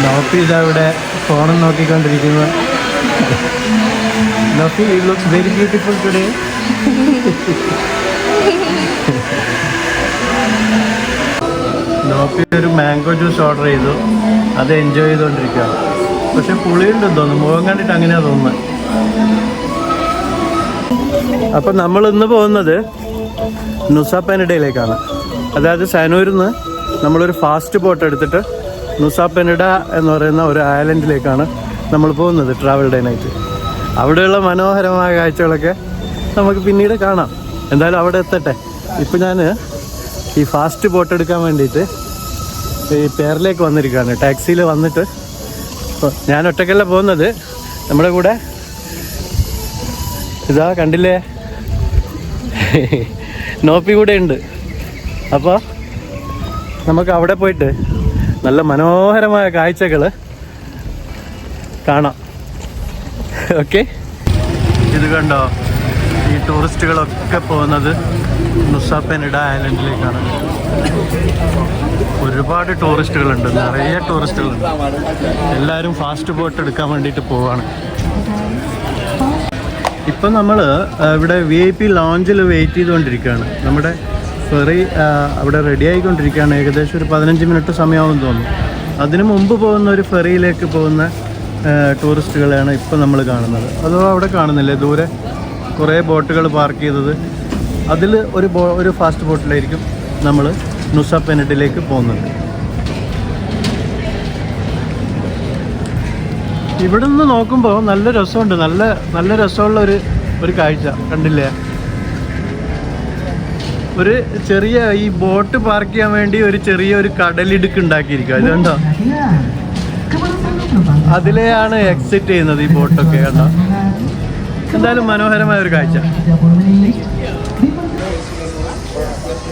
നോക്കി ഇതവിടെ ഫോണും നോക്കിക്കൊണ്ടിരിക്കുന്നു. നോക്കി U looks very beautiful today. നോക്കി ഒരു മാംഗോ ജ്യൂസ് ഓർഡർ ചെയ്തു, അത് എൻജോയ് ചെയ്തുകൊണ്ടിരിക്കുകയാണ്. പക്ഷെ പുളിയുണ്ടെന്ന് തോന്നുന്നു, മുഖം കണ്ടിട്ട് അങ്ങനെയാണ് തോന്നുന്നത്. അപ്പം നമ്മൾ ഇന്ന് പോകുന്നത് നുസ പെനിഡയിലേക്കാണ്. അതായത് സനൂരിൽ നിന്ന് നമ്മളൊരു ഫാസ്റ്റ് ബോട്ട് എടുത്തിട്ട് നുസ പെനിഡ എന്ന് പറയുന്ന ഒരു ഐലൻഡിലേക്കാണ് നമ്മൾ പോകുന്നത് ട്രാവൽ ഡേ നൈറ്റ്. അവിടെയുള്ള മനോഹരമായ കാഴ്ചകളൊക്കെ നമുക്ക് പിന്നീട് കാണാം. എന്തായാലും അവിടെ എത്തട്ടെ. ഇപ്പം ഞാൻ ഈ ഫാസ്റ്റ് ബോട്ട് എടുക്കാൻ വേണ്ടിയിട്ട് ഈ പേരിലേക്ക് വന്നിരിക്കുകയാണ്. ടാക്സിയിൽ വന്നിട്ട് ഞാൻ ഒറ്റയ്ക്കല്ല പോകുന്നത്, നമ്മുടെ കൂടെ ഇതാ കണ്ടില്ലേ നോപ്പി കൂടെ ഉണ്ട്. അപ്പോൾ നമുക്ക് അവിടെ പോയിട്ട് നല്ല മനോഹരമായ കാഴ്ചകൾ കാണാം. ഓക്കെ, ഇത് കണ്ടോ, ഈ ടൂറിസ്റ്റുകളൊക്കെ പോകുന്നത് നുസ പെനിഡ ഐലൻഡിലേക്കാണ്. ഒരുപാട് ടൂറിസ്റ്റുകളുണ്ട്, നിറയെ ടൂറിസ്റ്റുകളുണ്ട്. എല്ലാവരും ഫാസ്റ്റ് ബോട്ട് എടുക്കാൻ വേണ്ടിയിട്ട് പോവാണ്. ഇപ്പം നമ്മൾ ഇവിടെ VIP ലോഞ്ചിൽ വെയിറ്റ് ചെയ്തുകൊണ്ടിരിക്കുകയാണ്. നമ്മുടെ ഫെറി അവിടെ റെഡി ആയിക്കൊണ്ടിരിക്കുകയാണ്. ഏകദേശം ഒരു 15 മിനിറ്റ് സമയമാകുമെന്ന് തോന്നുന്നു. അതിനു മുമ്പ് പോകുന്ന ഒരു ഫെറിയിലേക്ക് പോകുന്ന ടൂറിസ്റ്റുകളെയാണ് ഇപ്പം നമ്മൾ കാണുന്നത്. അതോ അവിടെ കാണുന്നില്ലേ ദൂരെ കുറേ ബോട്ടുകൾ പാർക്ക് ചെയ്തത്? അതിൽ ഒരു ഫാസ്റ്റ് ബോട്ടിലായിരിക്കും നമ്മൾ നുസ പെനിഡയിലേക്ക് പോകുന്നത്. ഇവിടെ നിന്ന് നോക്കുമ്പോൾ നല്ല രസമുണ്ട്, നല്ല രസമുള്ള ഒരു കാഴ്ച കണ്ടില്ലേ. ഒരു ചെറിയ ഈ ബോട്ട് പാർക്ക് ചെയ്യാൻ വേണ്ടി ഒരു ചെറിയൊരു കടലിടുക്ക് ഉണ്ടാക്കിയിരിക്കുക. ഇത് കണ്ടോ, അതിലെയാണ് എക്സിറ്റ് ചെയ്യുന്നത് ഈ ബോട്ടൊക്കെ. കണ്ടോ, എന്തായാലും മനോഹരമായ ഒരു കാഴ്ച.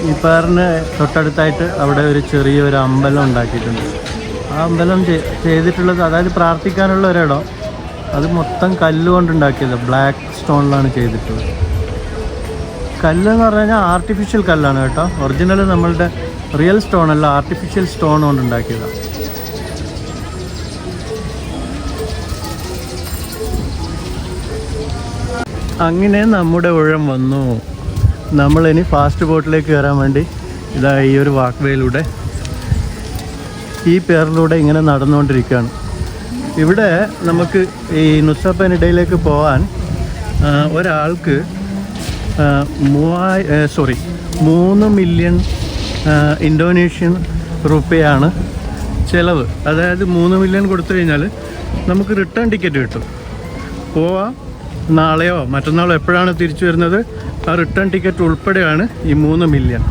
ഈ പാറിന് തൊട്ടടുത്തായിട്ട് അവിടെ ഒരു ചെറിയൊരു അമ്പലം ഉണ്ടാക്കിയിട്ടുണ്ട്. ആ അമ്പലം ചെയ്തിട്ടുള്ളത്, അതായത് പ്രാർത്ഥിക്കാനുള്ള ഒരിടം, അത് മൊത്തം കല്ലുകൊണ്ടുണ്ടാക്കിയത്, ബ്ലാക്ക് സ്റ്റോണിലാണ് ചെയ്തിട്ടുള്ളത്. കല്ലെന്ന് പറഞ്ഞു കഴിഞ്ഞാൽ ആർട്ടിഫിഷ്യൽ കല്ലാണ് കേട്ടോ. ഒറിജിനൽ നമ്മളുടെ റിയൽ സ്റ്റോൺ അല്ല, ആർട്ടിഫിഷ്യൽ സ്റ്റോൺ കൊണ്ടുണ്ടാക്കിയതാണ്. അങ്ങനെ നമ്മുടെ ഊഴം വന്നു. നമ്മളിനി ഫാസ്റ്റ് ബോട്ടിലേക്ക് കയറാൻ വേണ്ടി ഇതാ ഈ ഒരു വാക്ക് വേയിലൂടെ, ഈ പേരിലൂടെ ഇങ്ങനെ നടന്നുകൊണ്ടിരിക്കുകയാണ്. ഇവിടെ നമുക്ക് ഈ നുസ പെനിഡയിലേക്ക് പോകാൻ ഒരാൾക്ക് 3 മില്യൺ ഇന്തോനേഷ്യൻ റുപ്പിയാണ് ചിലവ്. അതായത് 3 മില്യൺ കൊടുത്തു കഴിഞ്ഞാൽ നമുക്ക് റിട്ടേൺ ടിക്കറ്റ് കിട്ടും. പോവാം, നാളെയോ മറ്റന്നാളോ എപ്പോഴാണ് തിരിച്ചു വരുന്നത്, ആ റിട്ടേൺ ടിക്കറ്റ് ഉൾപ്പെടെയാണ് ഈ 3 മില്യൺ.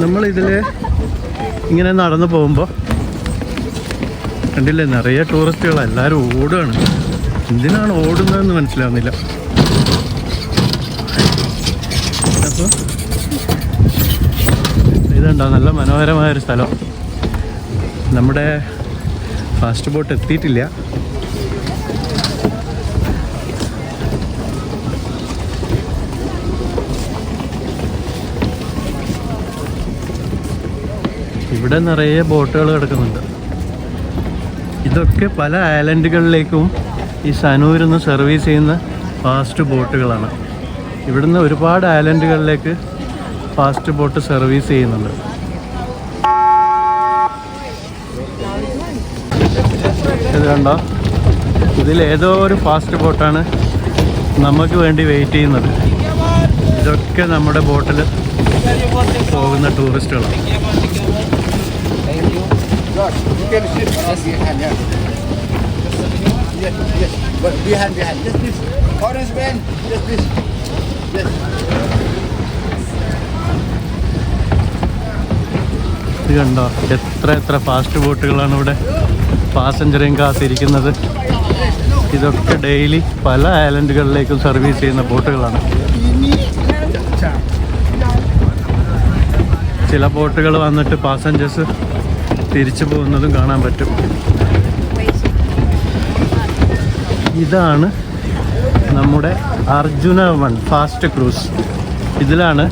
നമ്മളിതിൽ ഇങ്ങനെ നടന്നു പോകുമ്പോൾ കണ്ടില്ലേ, നിറയെ ടൂറിസ്റ്റുകളാണ്. എല്ലാവരും ഓടുകയാണ്. എന്തിനാണ് ഓടുന്നതെന്ന് മനസ്സിലാവുന്നില്ല. അപ്പോൾ ഇതുണ്ടോ, നല്ല മനോഹരമായൊരു സ്ഥലം. നമ്മുടെ ഫാസ്റ്റ് ബോട്ട് എത്തിയിട്ടില്ല. ഇവിടെ നിറയെ ബോട്ടുകൾ കിടക്കുന്നുണ്ട്. ഇതൊക്കെ പല ഐലൻഡുകളിലേക്കും ഈ സനൂരിൽ നിന്ന് സർവീസ് ചെയ്യുന്ന ഫാസ്റ്റ് ബോട്ടുകളാണ്. ഇവിടുന്ന് ഒരുപാട് ഐലൻഡുകളിലേക്ക് ഫാസ്റ്റ് ബോട്ട് സർവീസ് ചെയ്യുന്നുണ്ട്. ഇത് കണ്ടോ, ഇതിലേതോ ഒരു ഫാസ്റ്റ് ബോട്ടാണ് നമുക്ക് വേണ്ടി വെയിറ്റ് ചെയ്യുന്നത്. ഇതൊക്കെ നമ്മുടെ ബോട്ടിൽ പോകുന്ന ടൂറിസ്റ്റുകളാണ്. You can sit behind, yeah. Yes, yes. But behind. Just this. Orange man. Just this. Yes. ഇത് കണ്ടോ, എത്ര ഫാസ്റ്റ് ബോട്ടുകളാണ് ഇവിടെ പാസഞ്ചറേയും കാത്തിരിക്കുന്നത്. ഇതൊക്കെ ഡെയിലി പല ഐലൻഡുകളിലേക്കും സർവീസ് ചെയ്യുന്ന ബോട്ടുകളാണ്. ചില ബോട്ടുകൾ വന്നിട്ട് പാസഞ്ചേഴ്സ് തിരിച്ചു പോകുന്നതും കാണാൻ പറ്റും. ഇതാണ് നമ്മുടെ അർജുന 1 ഫാസ്റ്റ് ക്രൂസ്. ഇതിലാണ്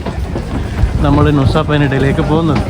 നമ്മൾ നുസാ പെനിഡയിലേക്ക് പോകുന്നത്.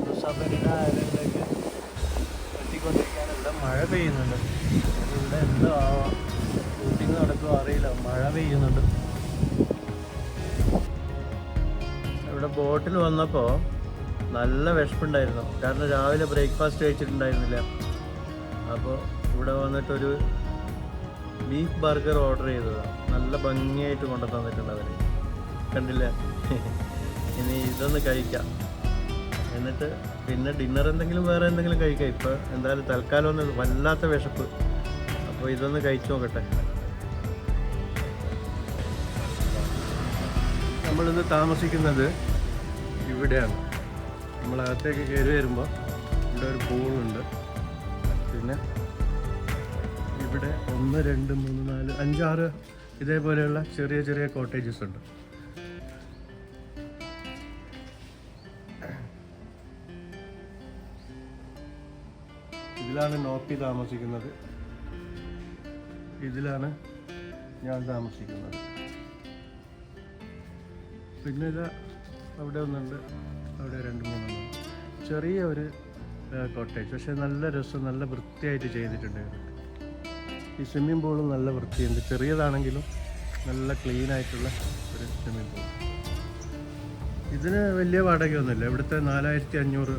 നുസാപ്പെനിഡ ഐലൻഡിലേക്ക് എത്തിക്കൊണ്ടിരിക്കുകയാണ്. ഇവിടെ മഴ പെയ്യുന്നുണ്ട്. ഇവിടെ എന്തോ ആവാം, ഷൂട്ടിങ് നടക്കുമോ അറിയില്ല, മഴ പെയ്യുന്നുണ്ട്. ഇവിടെ ബോട്ടിൽ വന്നപ്പോൾ നല്ല വിശപ്പുണ്ടായിരുന്നു. കാരണം രാവിലെ ബ്രേക്ക്ഫാസ്റ്റ് കഴിച്ചിട്ടുണ്ടായിരുന്നില്ല. അപ്പോൾ ഇവിടെ വന്നിട്ടൊരു ബീഫ് ബർഗർ ഓർഡർ ചെയ്തതാണ്. നല്ല ഭംഗിയായിട്ട് കൊണ്ടു തന്നിട്ടുണ്ട് അവർ, കണ്ടില്ലേ? ഇനി ഇതൊന്ന് കഴിക്കാം, എന്നിട്ട് പിന്നെ ഡിന്നർ എന്തെങ്കിലും വേറെ എന്തെങ്കിലും കഴിക്കാം. ഇപ്പോൾ എന്തായാലും തൽക്കാലം ഒന്ന് വല്ലാത്ത വിശപ്പ്, അപ്പോൾ ഇതൊന്ന് കഴിച്ചു നോക്കട്ടെ. നമ്മളിന്ന് താമസിക്കുന്നത് ഇവിടെയാണ്. നമ്മളകത്തേക്ക് കയറി വരുമ്പോൾ ഇവിടെ ഒരു പൂളുണ്ട്. പിന്നെ ഇവിടെ 1, 2, 3, 4, 5, 6 ഇതേപോലെയുള്ള ചെറിയ ചെറിയ കോട്ടേജസ് ഉണ്ട്. ഇതിലാണ് നോപ്പി താമസിക്കുന്നത്, ഇതിലാണ് ഞാൻ താമസിക്കുന്നത്. പിന്നെ ഇതാ അവിടെ ഒന്നുണ്ട്, അവിടെ 2, 3 ചെറിയ ഒരു കോട്ടേജ്. പക്ഷേ നല്ല രസം, നല്ല വൃത്തിയായിട്ട് ചെയ്തിട്ടുണ്ട്. ഈ സ്വിമ്മിംഗ് പൂളും നല്ല വൃത്തിയുണ്ട്. ചെറിയതാണെങ്കിലും നല്ല ക്ലീൻ ആയിട്ടുള്ള ഒരു സ്വിമ്മിംഗ് പൂൾ. ഇതിന് വലിയ വാടകയൊന്നുമില്ല. ഇവിടുത്തെ 4500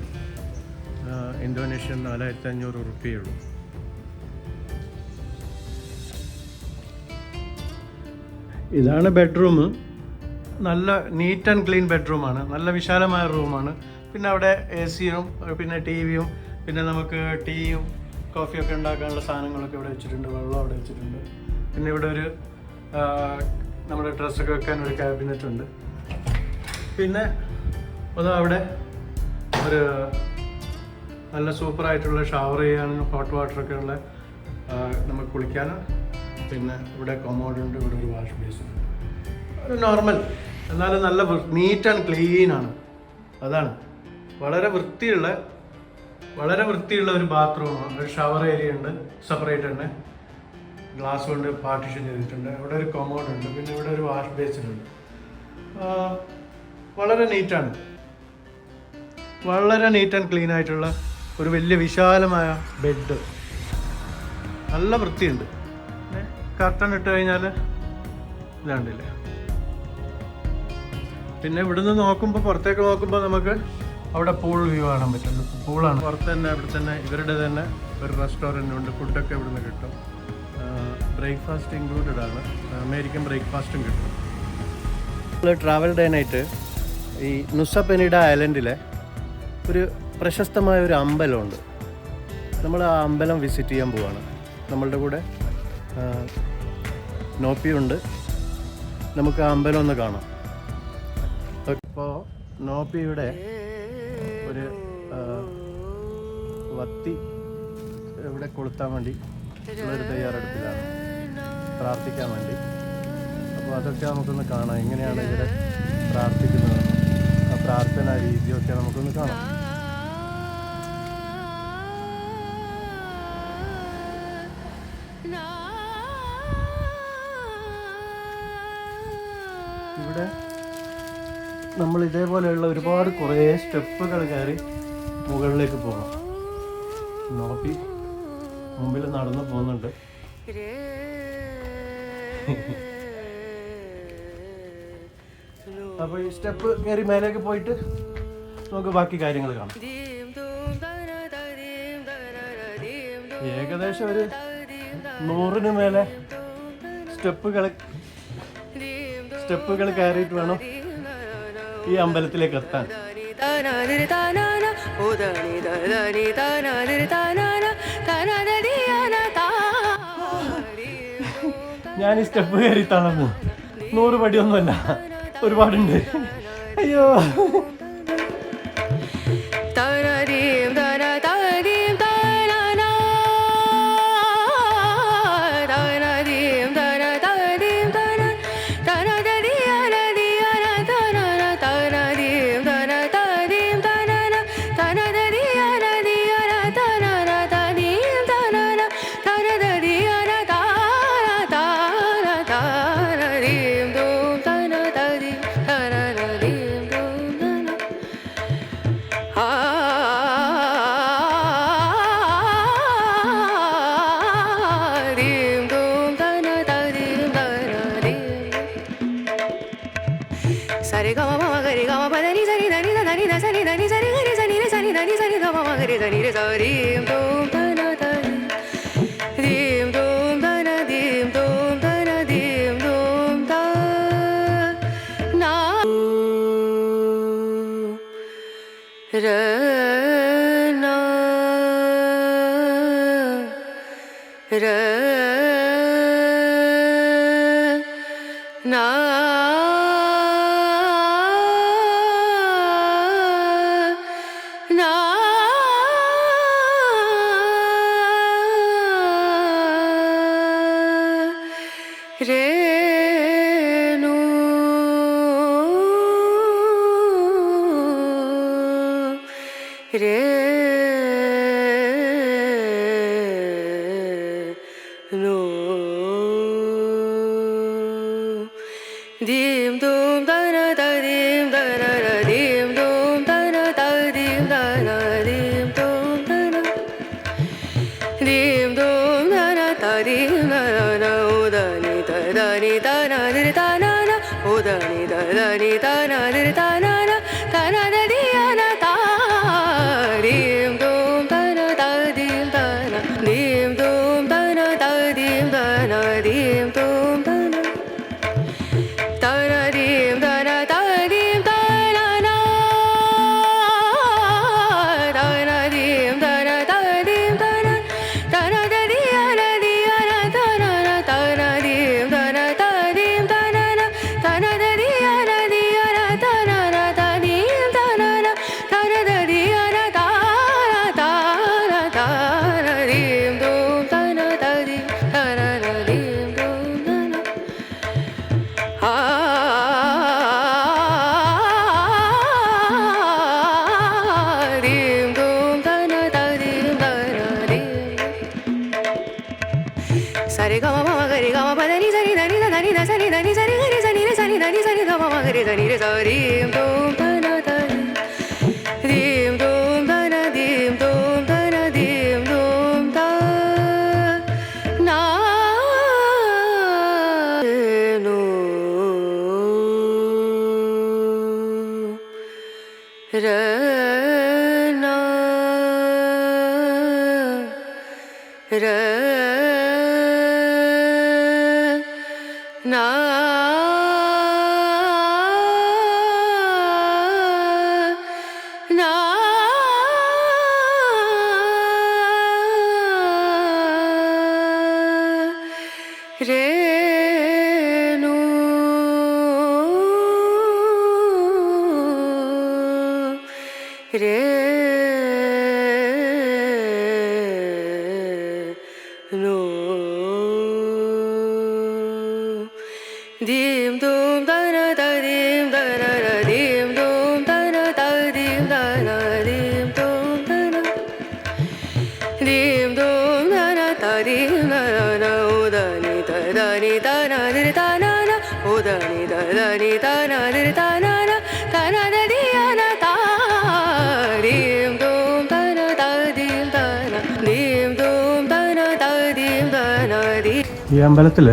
ഇന്തോനേഷ്യൻ 4500 റുപ്പിയുള്ളൂ. ഇതാണ് ബെഡ്റൂം. നല്ല നീറ്റ് ആൻഡ് ക്ലീൻ ബെഡ്റൂമാണ്. നല്ല വിശാലമായ റൂമാണ്. പിന്നെ അവിടെ AC-യും പിന്നെ TV-യും പിന്നെ നമുക്ക് ടീയും കോഫിയൊക്കെ ഉണ്ടാക്കാനുള്ള സാധനങ്ങളൊക്കെ ഇവിടെ വെച്ചിട്ടുണ്ട്. വെള്ളം അവിടെ വെച്ചിട്ടുണ്ട്. പിന്നെ ഇവിടെ ഒരു നമ്മുടെ ഡ്രസ്സൊക്കെ വെക്കാൻ ഒരു ക്യാബിനറ്റ് ഉണ്ട്. പിന്നെ അവിടെ ഒരു നല്ല സൂപ്പറായിട്ടുള്ള ഷവർ ചെയ്യാനും ഹോട്ട് വാട്ടറൊക്കെ ഉള്ള നമുക്ക് കുളിക്കാനും. പിന്നെ ഇവിടെ കൊമോഡുണ്ട്, ഇവിടെ ഒരു വാഷ് ബേസിൻ. ഒരു നോർമൽ എന്നാലും നല്ല നീറ്റ് ആൻഡ് ക്ലീനാണ്. അതാണ് വളരെ വൃത്തിയുള്ള ഒരു ബാത്റൂമാണ്. ഒരു ഷവർ ഏരിയ ഉണ്ട്, സെപ്പറേറ്റ് തന്നെ ഗ്ലാസ് കൊണ്ട് പാർട്ടീഷൻ ചെയ്തിട്ടുണ്ട്. ഇവിടെ ഒരു കൊമോഡുണ്ട്. പിന്നെ ഇവിടെ ഒരു വാഷ് ബേസിനുണ്ട്. വളരെ നീറ്റാണ്, വളരെ നീറ്റ് ആൻഡ് ക്ലീൻ ആയിട്ടുള്ള ഒരു വലിയ വിശാലമായ ബെഡ്. നല്ല വൃത്തിയുണ്ട്. കർട്ടൻ ഇട്ട് കഴിഞ്ഞാൽ ഇതാണ്ടില്ലേ. പിന്നെ ഇവിടുന്ന് നോക്കുമ്പോൾ, പുറത്തേക്ക് നോക്കുമ്പോൾ നമുക്ക് അവിടെ പൂൾ വ്യൂ കാണാൻ പറ്റുള്ളൂ. പൂളാണ് പുറത്ത് തന്നെ. ഇവിടെ തന്നെ ഇവരുടെ തന്നെ ഒരു റെസ്റ്റോറൻ്റ് ഉണ്ട്. ഫുഡൊക്കെ ഇവിടുന്ന് കിട്ടും. ബ്രേക്ക്ഫാസ്റ്റ് ഇൻക്ലൂഡഡ് ആണ്. അമേരിക്കൻ ബ്രേക്ക്ഫാസ്റ്റും കിട്ടും. നമ്മൾ ട്രാവൽ ഡേ നൈറ്റ് ഈ നുസാ പെനിഡ ഐലൻഡിലെ ഒരു പ്രശസ്തമായ ഒരു അമ്പലമുണ്ട്. നമ്മൾ ആ അമ്പലം വിസിറ്റ് ചെയ്യാൻ പോവാണ്. നമ്മളുടെ കൂടെ നോപ്പിയുണ്ട്. നമുക്ക് ആ അമ്പലം ഒന്ന് കാണാം. ഇപ്പോൾ നോപ്പിയുടെ ഒരു വത്തി ഇവിടെ കൊളുത്താൻ വേണ്ടി ഉള്ളൊരു തയ്യാറെടുപ്പിലാണ്, പ്രാർത്ഥിക്കാൻ വേണ്ടി. അപ്പോൾ അതൊക്കെ നമുക്കൊന്ന് കാണാം, എങ്ങനെയാണ് ഇവരെ പ്രാർത്ഥിക്കുന്നത്, ആ പ്രാർത്ഥന രീതിയൊക്കെ നമുക്കൊന്ന് കാണാം. ഇവിടെ നമ്മൾ ഇതേപോലെയുള്ള ഒരുപാട് കുറേ സ്റ്റെപ്പുകൾ കയറി മുകളിലേക്ക് പോകണം. നോക്കി മുമ്പിൽ നടന്നു പോകുന്നുണ്ട്. അപ്പോൾ ഈ സ്റ്റെപ്പ് കയറി മേലേക്ക് പോയിട്ട് നമുക്ക് ബാക്കി കാര്യങ്ങൾ കാണാം. ഏകദേശം ഒരു 100-ന് മേലെ സ്റ്റെപ്പുകൾ കയറിയിട്ട് വേണം ഈ അമ്പലത്തിലേക്ക് എത്താൻ. ഞാൻ ഈ സ്റ്റെപ്പ് കയറി തളർന്നു. 100 പടിയൊന്നുമല്ല, ഒരുപാടുണ്ട്. അയ്യോ, Sari gama mama gari gama pada ni sari da ni da ni da sari da ni sari gari sani re sani da ni sari da mama gari da ni re sari dum da na da dim dum da na dim dum da na dim dum da na ra na ra na Renu Renu Dim dum da na da dim da na da dim dum da na da dim da na dim dum da na dim dum da na da dim da na da ni da na di da na na o da ni da na di da na na da na da di na da dim dum da na da dim da na dim dum da na da dim da na dim dum da na da na dim da na da dim da na na da na dim da na da dim da na da na da di na da na na da na dim da na da dim da na na da na da di na da na na da dim da na na da na da di na da da na da na dim dum da na da di da na na dim dum da na dim dum da na da dim da na dim Sari gama mama gari gama pada ni sari da ni da ni da sari da ni sari gari sani re sani da ni sari da mama gari da ni re sari dum da na da dim dum da na dim dum da na dim dum da na no ra na ra na na Renu Renu Dim దని తనదిరి తనన తనదదియన తా దీం దూం తన తదీం തന ദീം ദൂം തന തദീം തന ദീ. ഈ അമ്പലത്തിൽ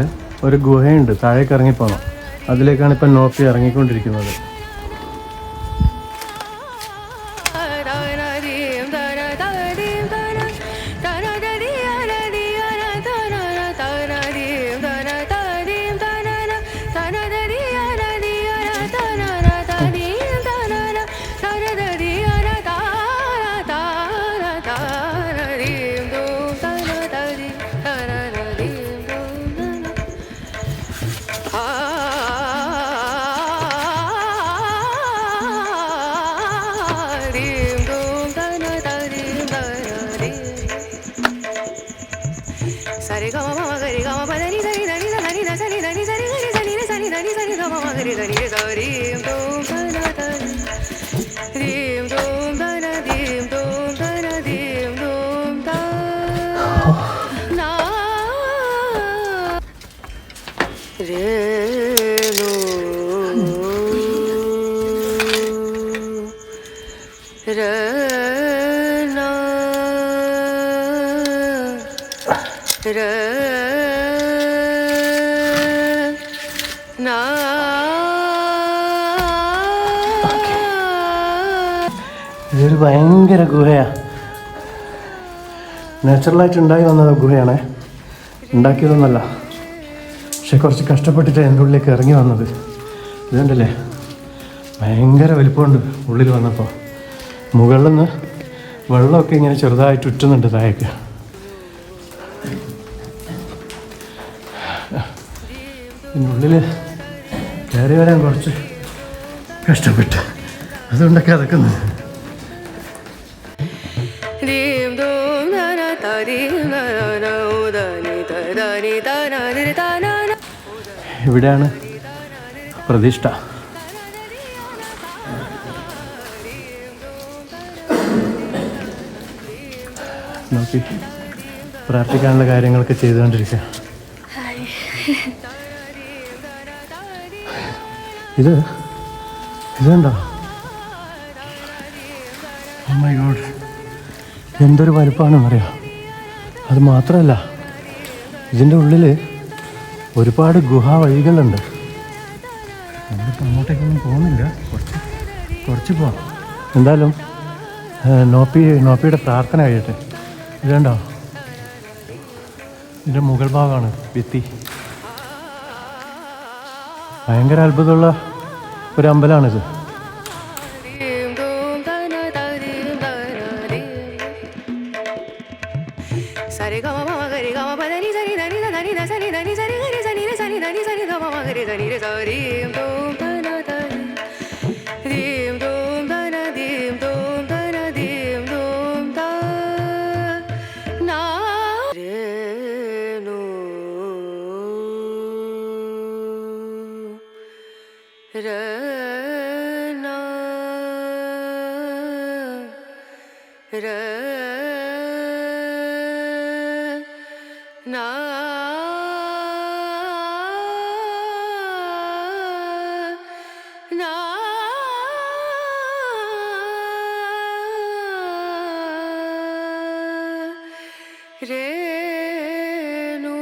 ഒരു ഗുഹയുണ്ട്, താഴേക്ക് ഇറങ്ങിപ്പോണം. അതിലേക്കാണ് ഇപ്പം നോപ്പി ഇറങ്ങിക്കൊണ്ടിരിക്കുന്നത്. Sari gama mama gari gama padani sari dani sani da sani dani sari gari sani da sani dani sani gama mama gari dani sari dum dana dani dim dum dana dim dum dana dim dum da na re no re ഇതൊരു ഭയങ്കര ഗുഹയാണ്. നാച്ചുറലായിട്ട് ഉണ്ടായി വന്ന ഗുഹയാണേ, ഉണ്ടാക്കിയതൊന്നല്ല. പക്ഷെ കുറച്ച് കഷ്ടപ്പെട്ടിട്ട് എൻ്റെ ഉള്ളിലേക്ക് ഇറങ്ങി വന്നത്. ഇതുണ്ടല്ലേ, ഭയങ്കര വലിപ്പമുണ്ട് ഉള്ളിൽ വന്നപ്പോൾ. മുകളിൽ നിന്ന് വെള്ളമൊക്കെ ഇങ്ങനെ ചെറുതായിട്ട് ഉറ്റുന്നുണ്ട് താഴേക്ക്. ഇതിനുള്ളിൽ കയറി വരാൻ കുറച്ച് കഷ്ടപ്പെട്ട്, അതുകൊണ്ടൊക്കെ അതൊക്കുന്നത്. ഇവിടെയാണ് പ്രതിഷ്ഠ. നോക്കി പ്രാർത്ഥിക്കാനുള്ള കാര്യങ്ങളൊക്കെ ചെയ്തുകൊണ്ടിരിക്കുക. ഇതുണ്ടോ? ഓ മൈ ഗോഡ്, എന്തൊരു വലുപ്പമാണെന്നറിയാം. അത് മാത്രമല്ല, ഇതിൻ്റെ ഉള്ളിൽ ഒരുപാട് ഗുഹാ വഴികളുണ്ട്. നമ്മളിപ്പോൾ അങ്ങോട്ടേക്കൊന്നും പോകുന്നില്ല, കുറച്ച് പോവാം. എന്തായാലും നോപ്പിയുടെ പ്രാർത്ഥന കഴിയട്ടെ. ഇതുണ്ടോ, ഇതിൻ്റെ മുകൾ ഭാഗമാണ് ഭിത്തി. ഭയങ്കര അത്ഭുതമുള്ള ഒരു അമ്പലമാണിത്. Sari gama mama gari gama padani sari dani sani da sani dani sari gari sani da sani dani sani gama mama gari dani sari dum dana dani dim dum dana dim dum dana dim dum da na re no re na re na na re no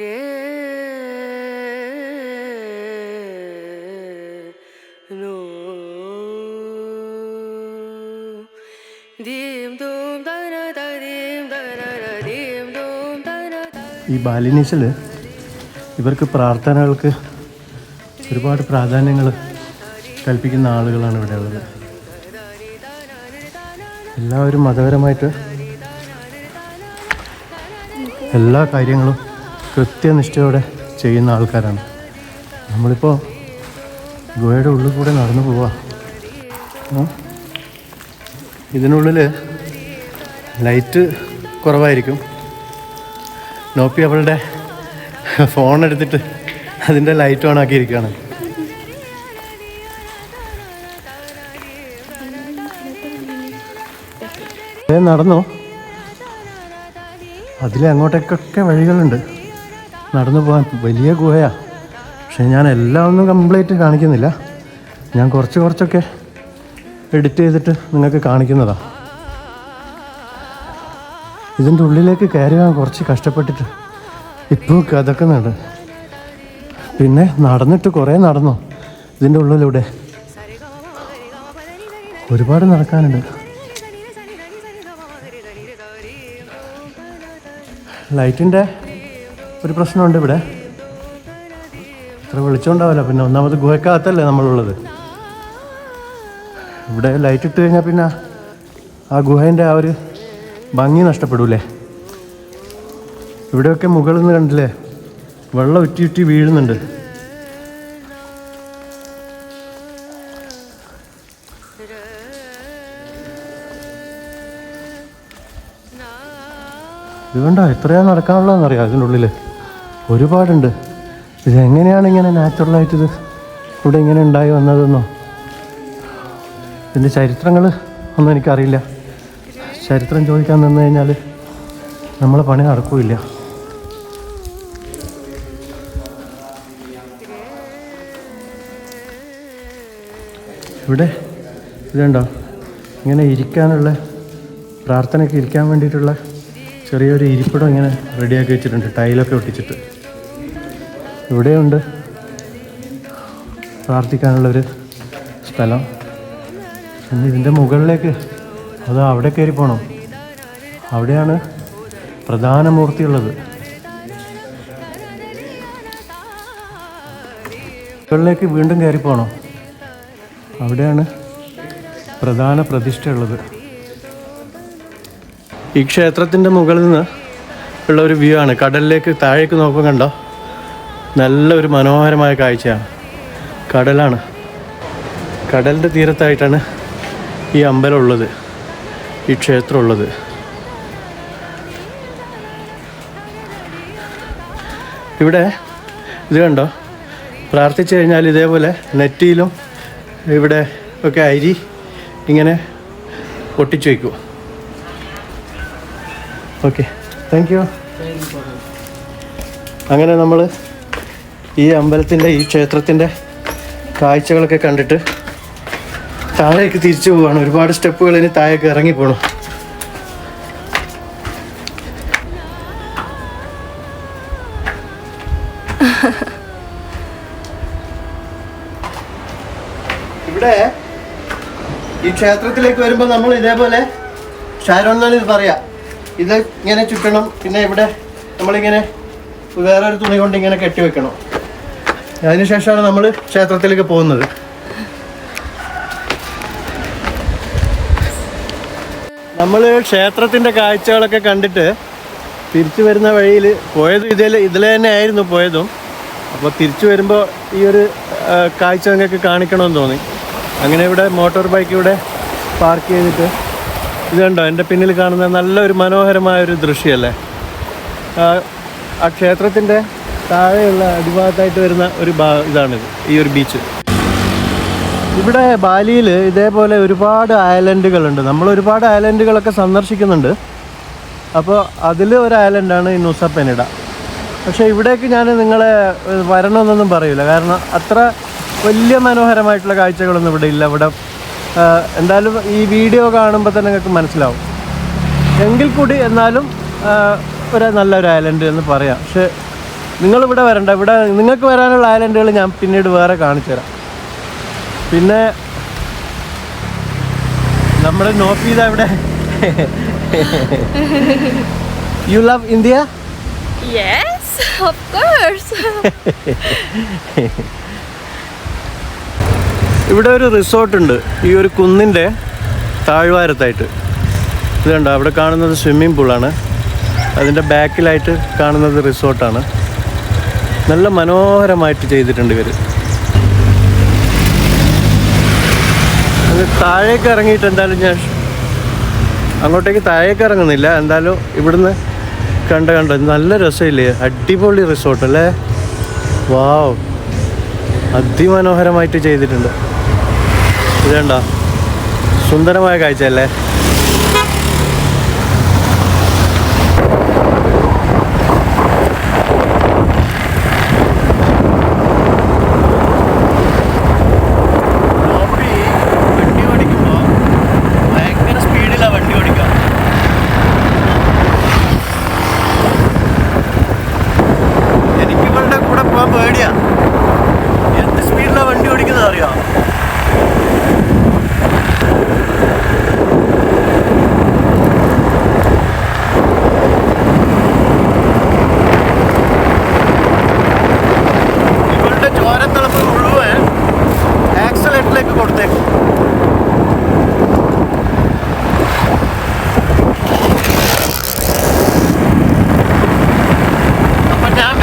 re no ഈ ബാലിനീസിൽ ഇവർക്ക് പ്രാർത്ഥനകൾക്ക് ഒരുപാട് പ്രാധാന്യങ്ങൾ കൽപ്പിക്കുന്ന ആളുകളാണ് ഇവിടെ ഉള്ളത്. എല്ലാവരും മതപരമായിട്ട് എല്ലാ കാര്യങ്ങളും കൃത്യനിഷ്ഠയോടെ ചെയ്യുന്ന ആൾക്കാരാണ്. നമ്മളിപ്പോൾ ഗുഹയുടെ ഉള്ളിൽ കൂടെ നടന്നു പോവാം. ഇതിനുള്ളിൽ ലൈറ്റ് കുറവായിരിക്കും. നോപ്പി അവളുടെ ഫോൺ എടുത്തിട്ട് അതിൻ്റെ ലൈറ്റ് ഓൺ ആക്കിയിരിക്കുകയാണ്. നടന്നു അതിലെ അങ്ങോട്ടേക്കൊക്കെ വഴികളുണ്ട് നടന്നു പോകാൻ. വലിയ ഗുഹയാണ്. പക്ഷെ ഞാൻ എല്ലാം ഒന്നും കംപ്ലീറ്റ് കാണിക്കുന്നില്ല. ഞാൻ കുറച്ചൊക്കെ എഡിറ്റ് ചെയ്തിട്ട് നിങ്ങൾക്ക് കാണിക്കുന്നതാണ്. ഇതിൻ്റെ ഉള്ളിലേക്ക് കയറി പോകാൻ കുറച്ച് കഷ്ടപ്പെട്ടിട്ട് ഇപ്പോൾ കഥക്കുന്നുണ്ട്. പിന്നെ നടന്നിട്ട് കുറേ നടന്നു ഇതിൻ്റെ ഉള്ളിലൂടെ. ഒരുപാട് നടക്കാനുണ്ട്. ലൈറ്റിൻ്റെ ഒരു പ്രശ്നമുണ്ട് ഇവിടെ. അത്ര വെളിച്ചമുണ്ടാവില്ല. പിന്നെ ഒന്നാമത് ഗുഹക്കകത്തല്ലേ നമ്മളുള്ളത്. ഇവിടെ ലൈറ്റ് ഇട്ട് കഴിഞ്ഞാൽ പിന്നെ ആ ഗുഹേൻ്റെ ആ ഒരു ഭംഗി നഷ്ടപ്പെടൂലേ. ഇവിടെയൊക്കെ മുകളിൽ നിന്ന് കണ്ടില്ലേ വെള്ളം ഉറ്റി വീഴുന്നുണ്ട്. ഇത് കണ്ടോ എത്രയാണ് നടക്കാനുള്ളതെന്നറിയാം. ഇതിൻ്റെ ഉള്ളിൽ ഒരുപാടുണ്ട്. ഇതെങ്ങനെയാണ് ഇങ്ങനെ നാച്ചുറലായിട്ട് ഇത് ഇവിടെ ഇങ്ങനെ ഉണ്ടായി വന്നതെന്നോ ഇതിൻ്റെ ചരിത്രങ്ങൾ ഒന്നും എനിക്കറിയില്ല. ചരിത്രം ചോദിക്കാൻ നിന്ന് കഴിഞ്ഞാൽ നമ്മളെ പണി നടക്കില്ല. ഇവിടെ ഇതുണ്ടോ ഇങ്ങനെ ഇരിക്കാനുള്ള പ്രാർത്ഥനയ്ക്ക് ഇരിക്കാൻ വേണ്ടിയിട്ടുള്ള ചെറിയൊരു ഇരിപ്പിടം ഇങ്ങനെ റെഡിയാക്കി വെച്ചിട്ടുണ്ട്. ടൈലൊക്കെ ഒട്ടിച്ചിട്ട് ഇവിടെയുണ്ട് പ്രാർത്ഥിക്കാനുള്ളൊരു സ്ഥലം. പിന്നെ ഇതിൻ്റെ മുകളിലേക്ക് അതോ അവിടെ കയറി പോകണം. അവിടെയാണ് പ്രധാന മൂർത്തിയുള്ളത്. മുകളിലേക്ക് വീണ്ടും കയറി പോകണം. അവിടെയാണ് പ്രധാന പ്രതിഷ്ഠയുള്ളത്. ഈ ക്ഷേത്രത്തിൻ്റെ മുകളിൽ നിന്ന് ഉള്ള ഒരു വ്യൂ ആണ്. കടലിലേക്ക് താഴേക്ക് നോക്കുമ്പോൾ കണ്ടോ നല്ലൊരു മനോഹരമായ കാഴ്ചയാണ്. കടലാണ്. കടലിൻ്റെ തീരത്തായിട്ടാണ് ഈ അമ്പലം ഉള്ളത്, ഈ ക്ഷേത്രം ഉള്ളത്. ഇവിടെ ഇത് കണ്ടോ പ്രാർത്ഥിച്ചു കഴിഞ്ഞാൽ ഇതേപോലെ നെറ്റിയിലും ഇവിടെ ഒക്കെ അരി ഇങ്ങനെ ഒട്ടിച്ചു വയ്ക്കും. Okay, thank you. അങ്ങനെ നമ്മൾ ഈ അമ്പലത്തിൻ്റെ ഈ ക്ഷേത്രത്തിൻ്റെ കാഴ്ചകളൊക്കെ കണ്ടിട്ട് താഴേക്ക് തിരിച്ചു പോവാണ്. ഒരുപാട് സ്റ്റെപ്പുകൾ ഇനി താഴേക്ക് ഇറങ്ങി പോകണം. ഇവിടെ ഈ ക്ഷേത്രത്തിലേക്ക് വരുമ്പോൾ നമ്മൾ ഇതേപോലെ ഷാരോൺ എന്നാണ് ഇത് പറയാ. ഇത് ഇങ്ങനെ ചുറ്റണം. പിന്നെ ഇവിടെ നമ്മളിങ്ങനെ വേറൊരു തുണി കൊണ്ട് ഇങ്ങനെ കെട്ടി വെക്കണം. അതിനുശേഷമാണ് നമ്മൾ ക്ഷേത്രത്തിലേക്ക് പോകുന്നത്. നമ്മൾ ക്ഷേത്രത്തിൻ്റെ കാഴ്ചകളൊക്കെ കണ്ടിട്ട് തിരിച്ചു വരുന്ന വഴിയിൽ പോയത് ഇതിലെ തന്നെ ആയിരുന്നു പോയതും. അപ്പോൾ തിരിച്ചു വരുമ്പോൾ ഈ ഒരു കാഴ്ച നിങ്ങൾക്ക് കാണിക്കണമെന്ന് തോന്നി. അങ്ങനെ ഇവിടെ മോട്ടോർ ബൈക്ക് ഇവിടെ പാർക്ക് ചെയ്തിട്ട് ഇത് കണ്ടോ എൻ്റെ പിന്നിൽ കാണുന്ന നല്ലൊരു മനോഹരമായൊരു ദൃശ്യമല്ലേ. ആ ക്ഷേത്രത്തിൻ്റെ താഴെയുള്ള അടിഭാഗത്തായിട്ട് വരുന്ന ഒരു ഇതാണിത്, ഈ ഒരു ബീച്ച്. ഇവിടെ ബാലിയിൽ ഇതേപോലെ ഒരുപാട് ഐലൻഡുകളുണ്ട്. നമ്മൾ ഒരുപാട് ഐലൻഡുകളൊക്കെ സന്ദർശിക്കുന്നുണ്ട്. അപ്പോൾ അതിൽ ഒരു ഐലൻഡാണ് ഈ നുസ പെനിഡ. പക്ഷേ ഇവിടേക്ക് ഞാൻ നിങ്ങളെ വരണമെന്നൊന്നും പറയില്ല. കാരണം അത്ര വലിയ മനോഹരമായിട്ടുള്ള കാഴ്ചകളൊന്നും ഇവിടെ ഇല്ല. ഇവിടെ എന്തായാലും ഈ വീഡിയോ കാണുമ്പോൾ തന്നെ നിങ്ങൾക്ക് മനസ്സിലാവും. എങ്കിൽ കൂടി എന്നാലും നല്ലൊരു ഐലൻഡ് എന്ന് പറയാം. പക്ഷേ നിങ്ങളിവിടെ വരണ്ട. ഇവിടെ നിങ്ങൾക്ക് വരാനുള്ള ഐലൻഡുകൾ ഞാൻ പിന്നീട് വേറെ കാണിച്ചു തരാം. പിന്നെ നമ്മുടെ നോഫീദ ഇവിടെ. You love India? Yes, of course. ഇവിടെ ഒരു റിസോർട്ടുണ്ട് ഈ ഒരു കുന്നിൻ്റെ താഴ്വാരത്തായിട്ട്. ഇത് കണ്ടോ അവിടെ കാണുന്നത് സ്വിമ്മിംഗ് പൂളാണ്. അതിൻ്റെ ബാക്കിലായിട്ട് കാണുന്നത് റിസോർട്ടാണ്. നല്ല മനോഹരമായിട്ട് ചെയ്തിട്ടുണ്ട് ഇവർ. അത് താഴേക്ക് ഇറങ്ങിയിട്ട് എന്തായാലും ഞാൻ അങ്ങോട്ടേക്ക് താഴേക്ക് ഇറങ്ങുന്നില്ല. എന്തായാലും ഇവിടുന്ന് കണ്ടോ നല്ല രസമില്ലേ. അടിപൊളി റിസോർട്ട് അല്ലേ. വാവ്, അതിമനോഹരമായിട്ട് ചെയ്തിട്ടുണ്ട്. ഇത് കണ്ടോ സുന്ദരമായ കാഴ്ച അല്ലേ.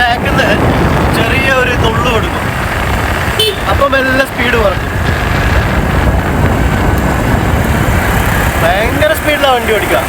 ബാക്കിൽ നിന്ന് ചെറിയ ഒരു തൊള്ളു കൊടുക്കും, അപ്പം എല്ലാം സ്പീഡ് കുറക്കും. ഭയങ്കര സ്പീഡിലാണ് വണ്ടി ഓടിക്കുക.